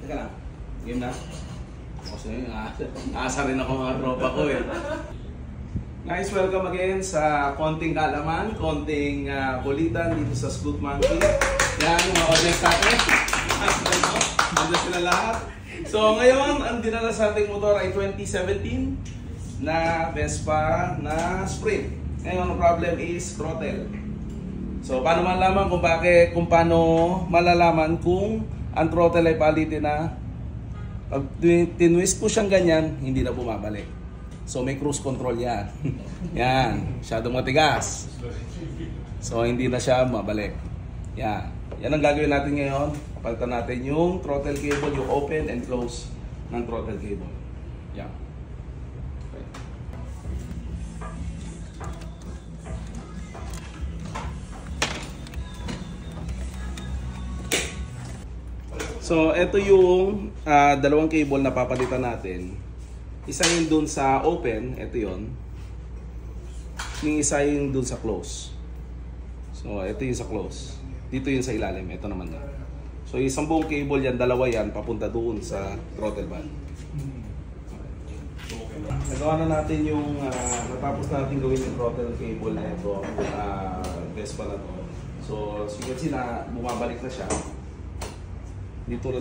Teka lang. Game na? Kasi asa rin ako mga tropa ko eh. Guys, welcome again sa konting kalaman, konting kulitan dito sa Scoot Monkey. Yan, yung mga audience natin. Nandiyan sila lahat. So ngayon, ang dinala sa ating motor ay 2017 na Vespa na Sprint. Ngayon, ang problem is throttle. So paano malalaman kung paano malalaman kung ang throttle ay palitin na pag tinwist po siyang ganyan, hindi na bumabalik. So may cruise control yan. Yan, masyadong matigas. So hindi na siya mabalik. Yan. Yan ang gagawin natin ngayon. Palitan natin yung throttle cable, yung open and close ng throttle cable. Yan. Okay. So ito yung dalawang cable na papalitan natin. Isa yung dun sa open, ito yun. Yung isa yung dun sa close. So ito yung sa close. Dito yung sa ilalim, ito naman na. So isang buong cable yan, dalawa yan, papunta doon sa throttle band. Nagawa na natin yung, natapos natin gawin yung throttle cable na ito, Vespa na to. So you can see na bumabalik na siya. Dito